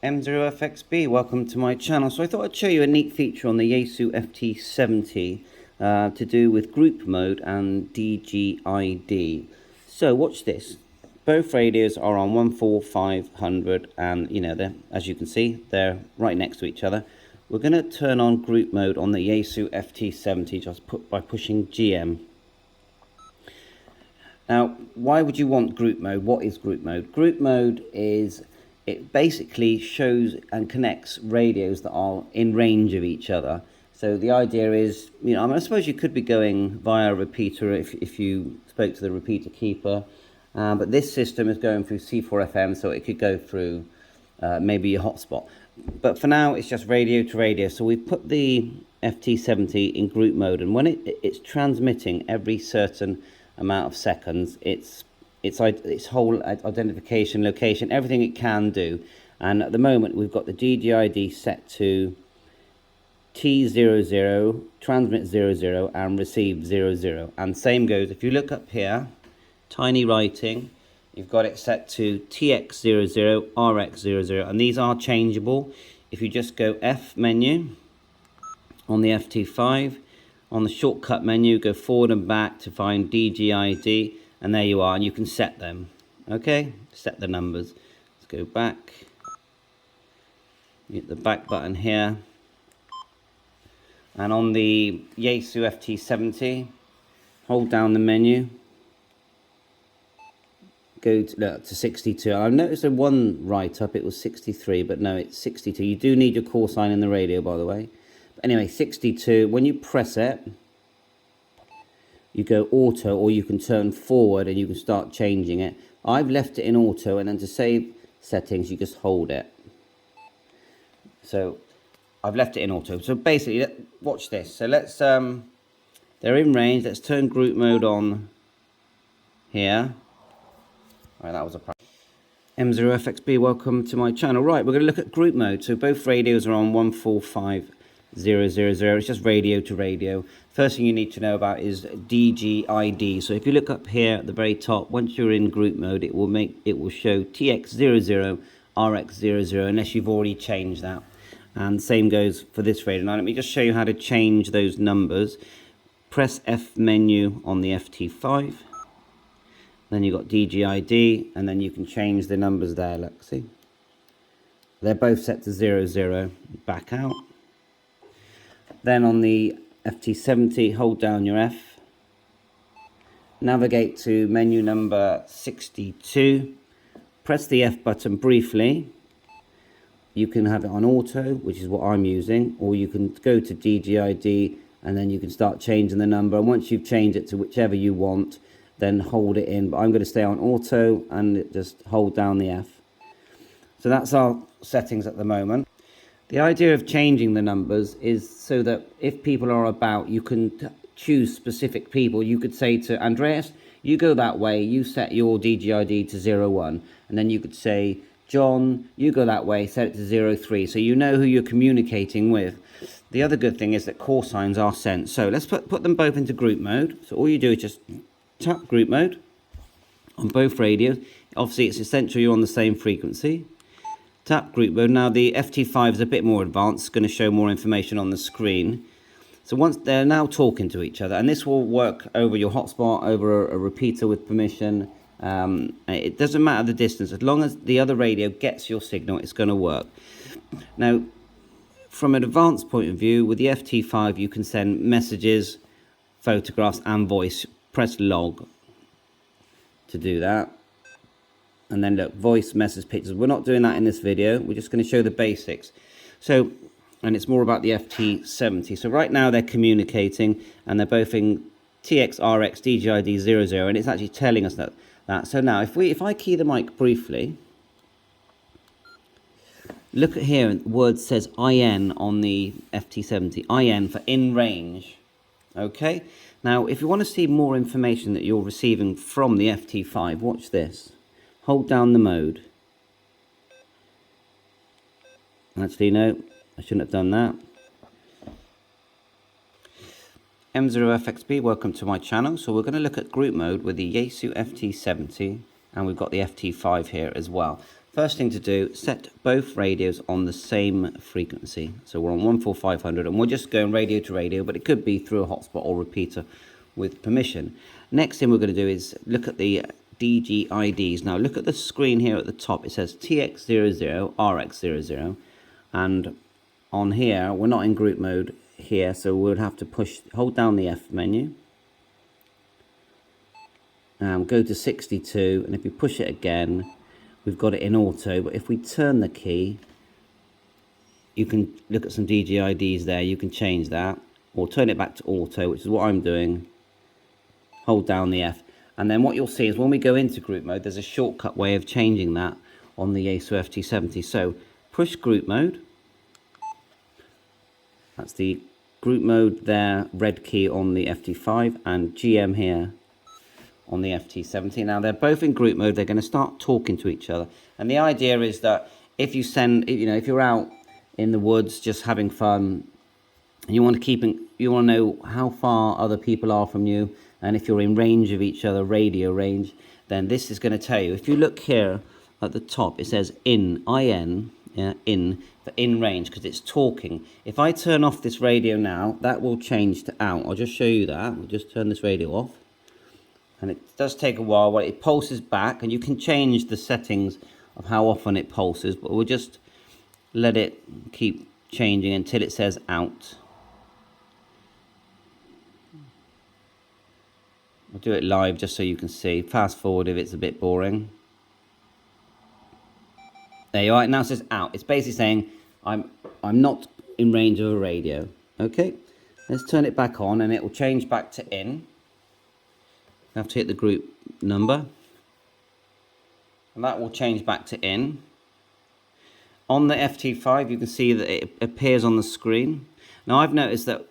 M0FXB, welcome to my channel. So I thought I'd show you a neat feature on the YAESU FT70 to do with group mode and DGID. So watch this. Both radios are on 14500 and they're, as you can see, they're right next to each other. We're going to turn on group mode on the YAESU FT70 just by pushing GM. Now, why would you want group mode? What is group mode? Group mode is, it basically shows and connects radios that are in range of each other. So the idea is, I suppose you could be going via a repeater if you spoke to the repeater keeper. But this system is going through C4FM, so it could go through maybe your hotspot. But for now, it's just radio to radio. So we've put the FT70 in group mode, and when it's transmitting every certain amount of seconds, its whole identification, location, everything it can do. And at the moment, we've got the DGID set to T00, transmit 00, and receive 00. And same goes, if you look up here, tiny writing, you've got it set to TX00, RX00, and these are changeable. If you just go F menu on the FT5, on the shortcut menu, go forward and back to find DGID, and there you are, and you can set them. Okay, set the numbers. Let's go back. Hit the back button here. And on the YAESU FT70, hold down the menu. Go to 62. I've noticed in one write-up it was 63, but no, it's 62. You do need your call sign in the radio, by the way. But anyway, 62. When you press it, you go auto, or you can turn forward and you can start changing it. I've left it in auto, and then to save settings, you just hold it. So I've left it in auto. So basically, watch this. So let's, they're in range. Let's turn group mode on here. All right, that was a problem. M0FXB, welcome to my channel. Right, we're going to look at group mode. So both radios are on 14500. It's just radio to radio. First thing you need to know about is DGID. So if you look up here at the very top, once you're in group mode, it will show TX00, RX00, unless you've already changed that. And same goes for this radio. Now let me just show you how to change those numbers. Press F menu on the FT5. Then you've got DGID, and then you can change the numbers there. Look, see? They're both set to 00. Back out. Then on the FT70, hold down your F. Navigate to menu number 62. Press the F button briefly. You can have it on auto, which is what I'm using, or you can go to DGID, and then you can start changing the number. And once you've changed it to whichever you want, then hold it in. But I'm going to stay on auto and just hold down the F. So that's our settings at the moment. The idea of changing the numbers is so that if people are about, you can choose specific people. You could say to Andreas, you go that way, you set your DGID to 01. And then you could say, John, you go that way, set it to 03. So you know who you're communicating with. The other good thing is that call signs are sent. So let's put them both into group mode. So all you do is just tap group mode on both radios. Obviously, it's essential you're on the same frequency. Tap group mode. Now, the FT5 is a bit more advanced. It's going to show more information on the screen. So once they're now talking to each other, and this will work over your hotspot, over a repeater with permission. It doesn't matter the distance. As long as the other radio gets your signal, it's going to work. Now, from an advanced point of view, with the FT5, you can send messages, photographs, and voice. Press log to do that. And then look, voice, message, pictures. We're not doing that in this video. We're just going to show the basics. So, and it's more about the FT70. So right now they're communicating, and they're both in TX, RX, DGID 00, and it's actually telling us that. So now, if I key the mic briefly, look at here, the word says IN on the FT70. IN for in range. Okay? Now, if you want to see more information that you're receiving from the FT5, watch this. Hold down the mode. Actually, no, I shouldn't have done that. M0FXB, welcome to my channel. So we're going to look at group mode with the YAESU FT70, and we've got the FT5 here as well. First thing to do, set both radios on the same frequency. So we're on 14500 and we're just going radio to radio, but it could be through a hotspot or repeater with permission. Next thing we're going to do is look at the DG IDs. Now look at the screen here at the top. It says TX00, RX00, and on here we're not in group mode here, so we'll have to hold down the F menu. Go to 62, and if you push it again, we've got it in auto. But if we turn the key, you can look at some DG IDs there. You can change that, or turn it back to auto, which is what I'm doing. Hold down the F, and then what you'll see is when we go into group mode, there's a shortcut way of changing that on the YAESU FT70. So push group mode. That's the group mode there, red key on the FT5, and GM here on the FT70. Now they're both in group mode. They're going to start talking to each other, and the idea is that if you send, if you're out in the woods just having fun, and you want to know how far other people are from you, and if you're in range of each other, radio range, then this is going to tell you. If you look here at the top, it says in, yeah, in, for in range, because it's talking. If I turn off this radio now, that will change to out. I'll just show you that. We'll just turn this radio off. And it does take a while, but it pulses back, and you can change the settings of how often it pulses, but we'll just let it keep changing until it says out. I'll do it live just so you can see. Fast forward if it's a bit boring. There you are. Now it says out. It's basically saying I'm not in range of a radio. Okay, let's turn it back on, and it will change back to in. I have to hit the group number, and that will change back to in. On the FT5, you can see that it appears on the screen. Now I've noticed that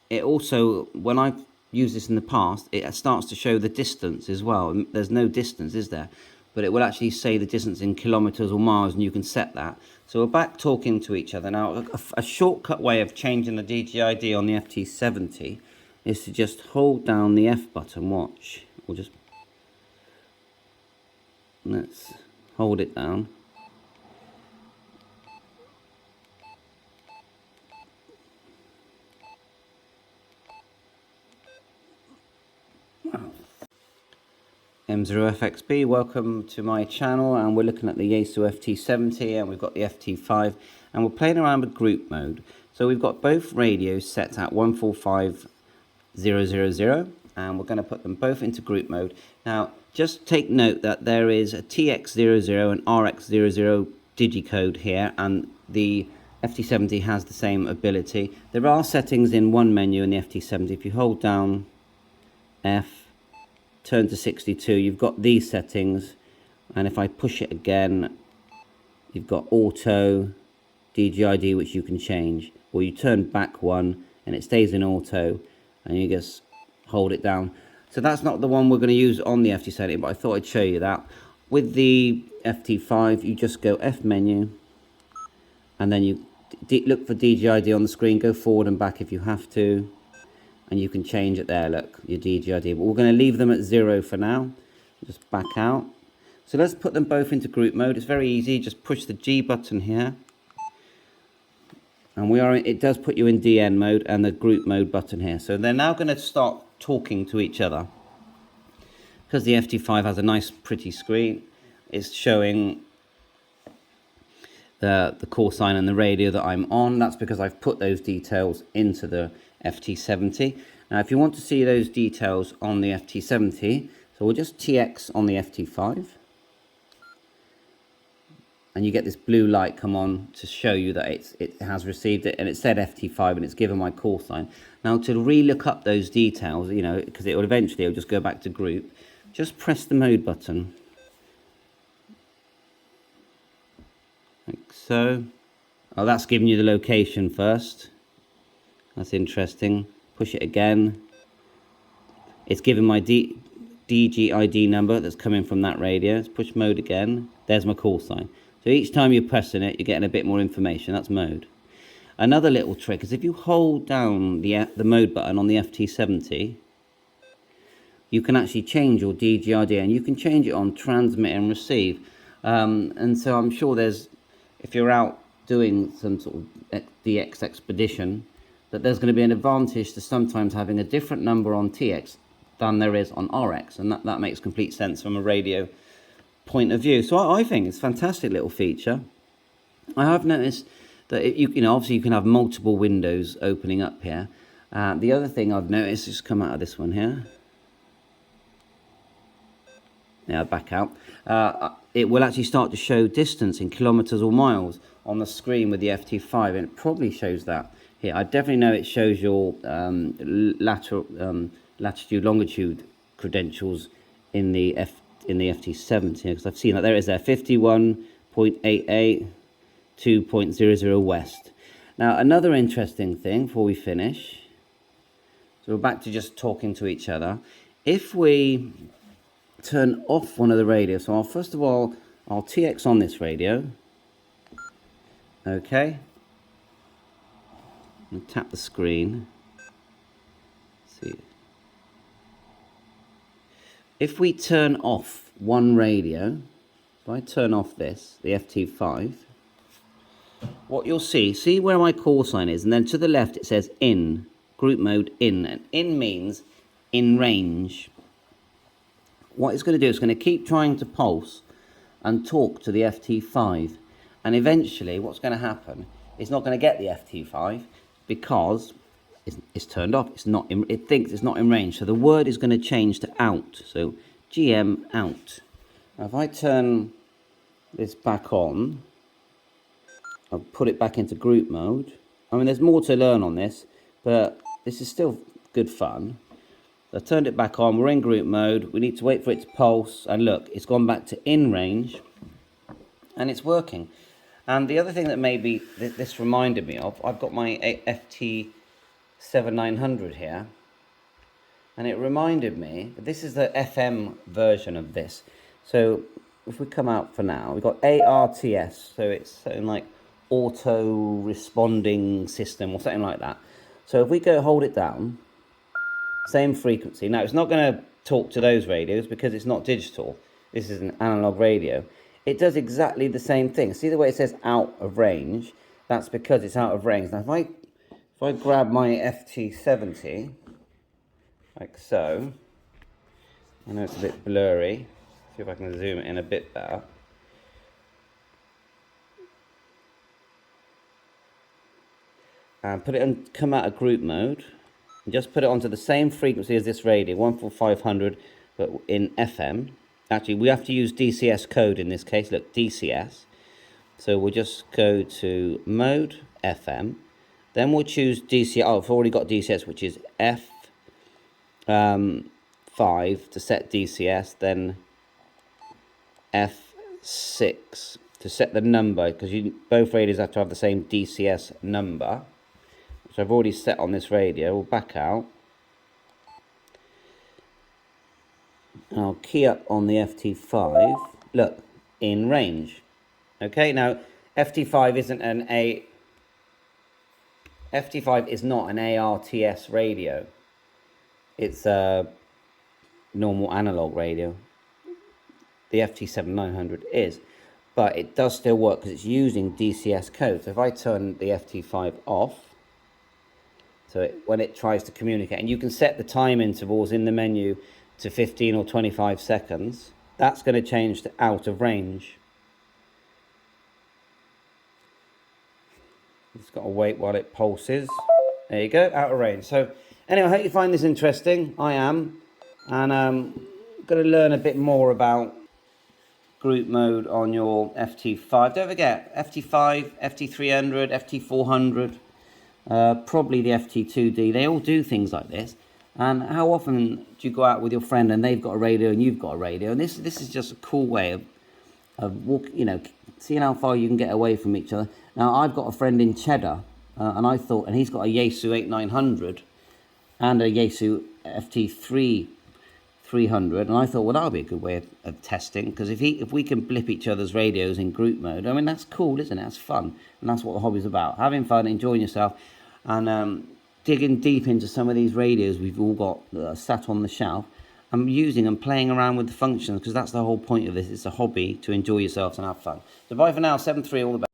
it also, when I've used this in the past, it starts to show the distance as well. There's no distance, is there? But it will actually say the distance in kilometers or miles, and you can set that. So we're back talking to each other. Now a shortcut way of changing the DGID on the FT70 is to just hold down the F button. Watch. Let's hold it down. M0FXB, welcome to my channel, and we're looking at the YAESU FT70, and we've got the FT5, and we're playing around with group mode. So we've got both radios set at 145000, and we're going to put them both into group mode. Now just take note that there is a TX00 and RX00 digicode here, and the FT70 has the same ability. There are settings in one menu in the FT70. If you hold down F, turn to 62, you've got these settings, and if I push it again, you've got auto, DGID, which you can change, or you turn back one and it stays in auto, and you just hold it down. So that's not the one we're going to use on the FT70, but I thought I'd show you that. With the FT5, you just go F menu, and then you look for DGID on the screen, go forward and back if you have to, and you can change it there, look, your DGID. But we're going to leave them at 0 for now. Just back out. So let's put them both into group mode. It's very easy. Just push the G button here. And it does put you in DN mode, and the group mode button here. So they're now going to start talking to each other. Because the FT5 has a nice pretty screen, it's showing the call sign and the radio that I'm on. That's because I've put those details into the FT70. Now if you want to see those details on the FT70, so we'll just TX on the FT5, and you get this blue light come on to show you that it has received it, and it said FT5 and it's given my call sign. Now to re-look up those details, because it will eventually just go back to group, just press the mode button like so. Oh, that's giving you the location first. That's interesting. Push it again. It's giving my DGID number that's coming from that radio. Let's push mode again. There's my call sign. So each time you're pressing it, you're getting a bit more information. That's mode. Another little trick is if you hold down the mode button on the FT70, you can actually change your DGID, and you can change it on transmit and receive. And so I'm sure if you're out doing some sort of DX expedition, that there's going to be an advantage to sometimes having a different number on TX than there is on RX, and that makes complete sense from a radio point of view. So I think it's a fantastic little feature. I have noticed that obviously you can have multiple windows opening up here. The other thing I've noticed is come out of this one here. Now back out. It will actually start to show distance in kilometers or miles on the screen with the FT5, and it probably shows that here. I definitely know it shows your latitude, longitude credentials in the FT70, because I've seen that there is there 51.88, 2.00 west. Now another interesting thing before we finish, so we're back to just talking to each other. If we turn off one of the radios, so first of all I'll TX on this radio, okay, and tap the screen. See, if we turn off one radio, if I turn off this, the FT5, what you'll see where my call sign is, and then to the left it says in, group mode in, and in means in range. What it's going to do is going to keep trying to pulse and talk to the FT5, and eventually what's going to happen, it's not going to get the FT5 because it's turned off. It thinks it's not in range, so the word is going to change to out. So GM out. Now if I turn this back on, I'll put it back into group mode. I mean, there's more to learn on this, but this is still good fun. I turned it back on, we're in group mode, we need to wait for it to pulse, and look, it's gone back to in range, and it's working. And the other thing that maybe this reminded me of, I've got my FT70-900 here, and it reminded me, this is the FM version of this. So if we come out for now, we've got ARTS, so it's something like auto responding system or something like that. So if we go hold it down, same frequency. Now it's not going to talk to those radios because it's not digital. This is an analog radio. It does exactly the same thing. See the way it says out of range? That's because it's out of range. Now if I grab my FT70 like so, I know it's a bit blurry. See if I can zoom it in a bit better. And put it on, come out of group mode. And just put it onto the same frequency as this radio, 14500, but in FM. Actually, we have to use DCS code in this case. Look, DCS. So we'll just go to mode, FM. Then we'll choose DCS. Oh, I've already got DCS, which is F5 to set DCS. Then F6 to set the number, because both radios have to have the same DCS number. So I've already set on this radio. We'll back out. I'll key up on the FT5. Look, in range. Okay, now FT5 isn't FT5 is not an ARTS radio. It's a normal analog radio. The FT70-900 is, but it does still work because it's using DCS code. So if I turn the FT5 off, so when it tries to communicate, and you can set the time intervals in the menu to 15 or 25 seconds, that's going to change to out of range. Just got to wait while it pulses. There you go, out of range. So anyway, I hope you find this interesting. I am. And I'm going to learn a bit more about group mode on your FT5. Don't forget, FT5, FT300, FT400, probably the FT2D. They all do things like this. And how often do you go out with your friend and they've got a radio and you've got a radio? And this is just a cool way of seeing how far you can get away from each other. Now, I've got a friend in Cheddar, and he's got a YAESU 8900 and a YAESU FT300, and I thought, well, that'll be a good way of testing, because if we can blip each other's radios in group mode, I mean, that's cool, isn't it? That's fun, and that's what the hobby's about, having fun, enjoying yourself, and digging deep into some of these radios we've all got sat on the shelf, I'm using and playing around with the functions because that's the whole point of this. It's a hobby to enjoy yourselves and have fun. So bye for now, 7-3, all the best.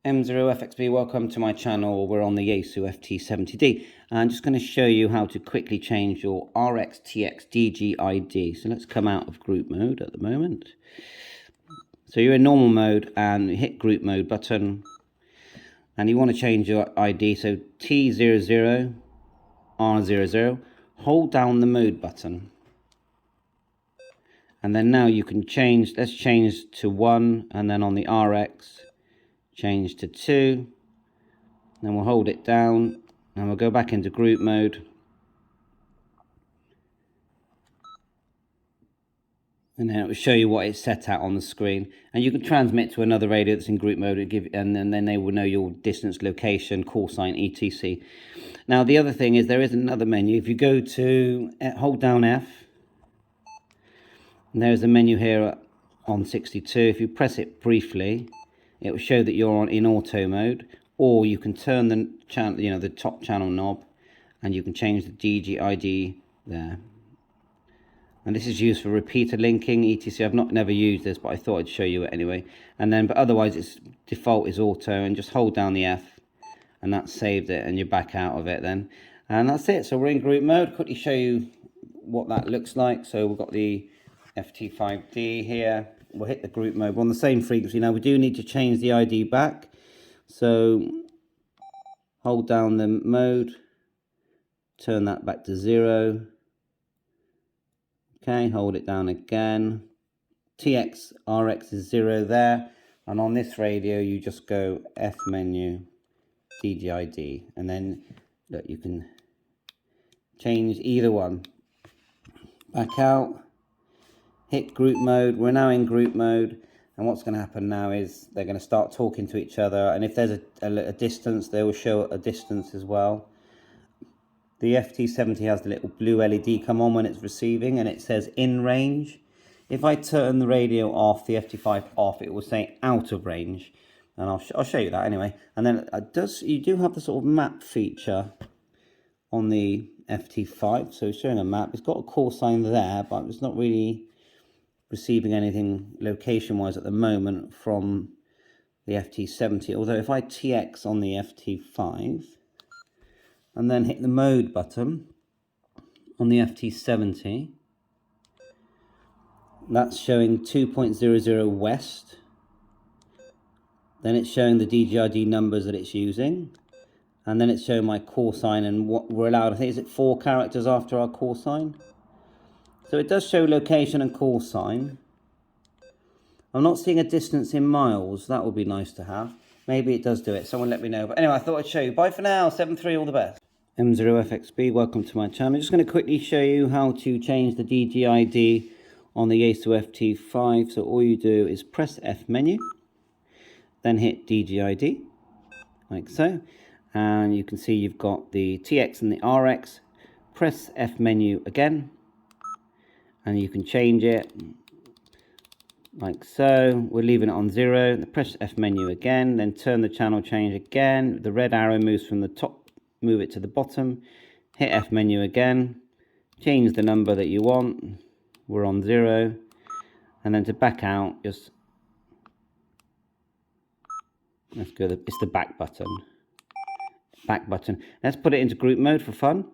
M0FXB, welcome to my channel. We're on the YAESU FT70D. I'm just going to show you how to quickly change your RX-TX DG-ID. So let's come out of group mode at the moment. So you're in normal mode and you hit group mode button. And you want to change your ID. So T00, R00. Hold down the mode button. And then now you can change, let's change to 1, and then on the RX, change to 2. Then we'll hold it down, and we'll go back into group mode. And then it will show you what it's set at on the screen. And you can transmit to another radio that's in group mode, and then they will know your distance, location, call sign, etc. Now the other thing is there is another menu. If you go to, hold down F, and there's a menu here on 62. If you press it briefly, it will show that you're in auto mode, or you can turn the channel, the top channel knob, and you can change the DG-ID there. And this is used for repeater linking, etc. I've never used this, but I thought I'd show you it anyway. And then, but otherwise, its default is auto, and just hold down the F, and that saved it, and you're back out of it then. And that's it. So we're in group mode. Quickly show you what that looks like. So we've got the FT5D here. We'll hit the group mode. We're on the same frequency. Now we do need to change the ID back. So hold down the mode, turn that back to 0. Okay, hold it down again. TX RX is 0 there. And on this radio, you just go F menu, DG-ID. And then look, you can change either one. Back out. Hit group mode. We're now in group mode, and what's going to happen now is they're going to start talking to each other, and if there's a distance, they will show a distance as well. The FT70 has the little blue LED come on when it's receiving, and it says in range. If I turn the radio off, the FT5 off, it will say out of range, and I'll show you that anyway. And then you do have the sort of map feature on the FT5, so it's showing a map. It's got a call sign there, but it's not really receiving anything location wise at the moment from the FT70, although if I TX on the FT5 and then hit the mode button on the FT70, that's showing 2.00 west, then it's showing the DG-ID numbers that it's using, and then it's showing my call sign and what we're allowed. I think, is it 4 characters after our call sign? So it does show location and call sign. I'm not seeing a distance in miles. That would be nice to have. Maybe it does do it. Someone let me know. But anyway, I thought I'd show you. Bye for now. 7-3, all the best. M0FXB, welcome to my channel. I'm just going to quickly show you how to change the DG-ID on the YAESU FT5. So all you do is press F menu, then hit DG-ID, like so. And you can see you've got the TX and the RX. Press F menu again, and you can change it like so. We're leaving it on 0. Press F menu again, then turn the channel change again. The red arrow moves from the top, move it to the bottom. Hit F menu again, change the number that you want. We're on 0. And then to back out, just let's go. It's the back button. Back button. Let's put it into group mode for fun.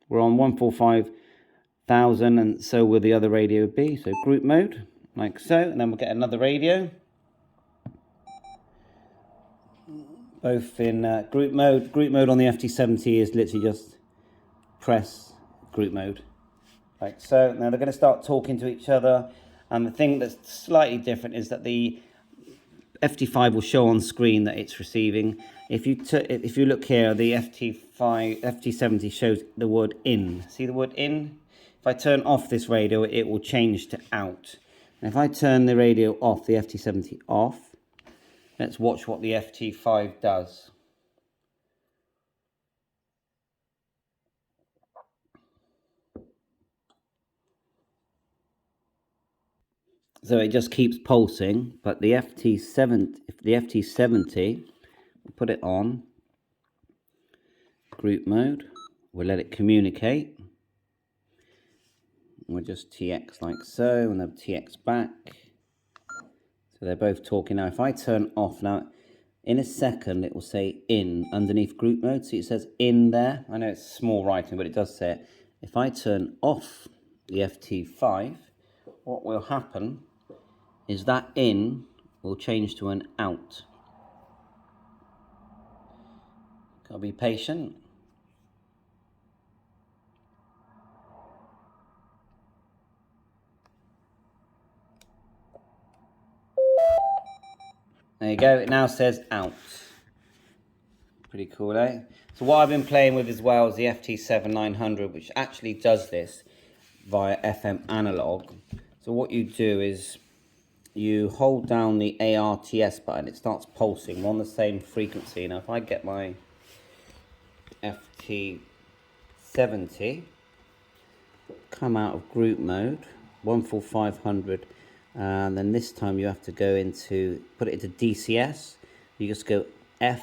We're on 145,000, and so will the other radio be. So group mode, like so, and then we'll get another radio. Both in group mode. Group mode on the FT70 is literally just press group mode, like so. Now they're going to start talking to each other, and the thing that's slightly different is that the FT5 will show on screen that it's receiving. If you look here, the FT70 shows the word in. See the word in? If I turn off this radio, it will change to out. And if I turn the radio off, the FT70 off, let's watch what the FT5 does. So it just keeps pulsing, but the FT70, we'll put it on group mode. We'll let it communicate. we'll just TX like so, and then TX back. So they're both talking now. If I turn off now, in a second it will say in underneath group mode. See, it says in there. I know it's small writing, but it does say it. If I turn off the FT5, what will happen is that in will change to an out. Gotta be patient. There you go, it now says out. Pretty cool, eh? So what I've been playing with as well is the FT7-900, which actually does this via FM analog. So what you do is you hold down the ARTS button, it starts pulsing. We're on the same frequency. Now if I get my FT70, come out of group mode, 14500, and then this time you have to go into, put it into DCS. You just go F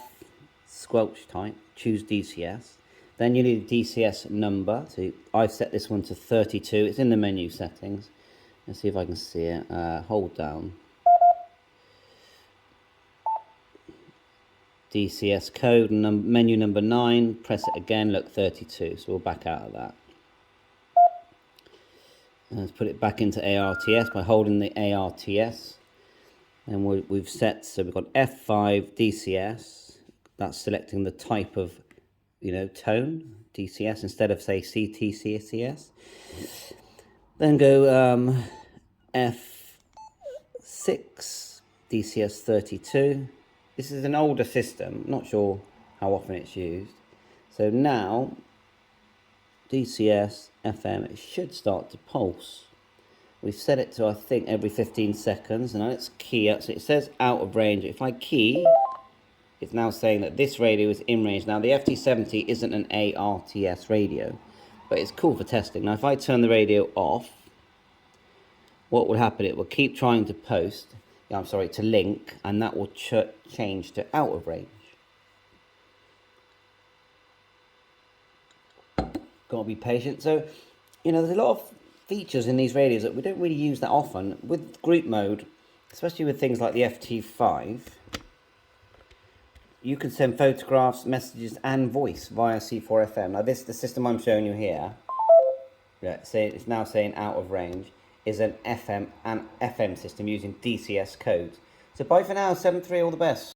squelch type, choose DCS. Then you need a DCS number. So I've set this one to 32. It's in the menu settings. Let's see if I can see it. Hold down. DCS code, menu number 9. Press it again. Look, 32. So we'll back out of that. And let's put it back into ARTS by holding the ARTS. And we've set, so we've got F5 DCS. That's selecting the type of, tone, DCS, instead of, say, CTCS. Then go F6 DCS 32. This is an older system, not sure how often it's used. So now, DCS FM, it should start to pulse. We've set it to, I think, every 15 seconds. And now let's key up. So it says out of range. If I key, it's now saying that this radio is in range. Now the FT70 isn't an ARTS radio, but it's cool for testing. Now if I turn the radio off, what will happen? It will keep trying to to link, and that will change to out of range. Gotta be patient. So, there's a lot of features in these radios that we don't really use that often. With group mode, especially with things like the FT5, you can send photographs, messages, and voice via C4FM. Now the system I'm showing you here, it's now saying out of range, is an FM system using DCS codes. So bye for now, 7.3, all the best.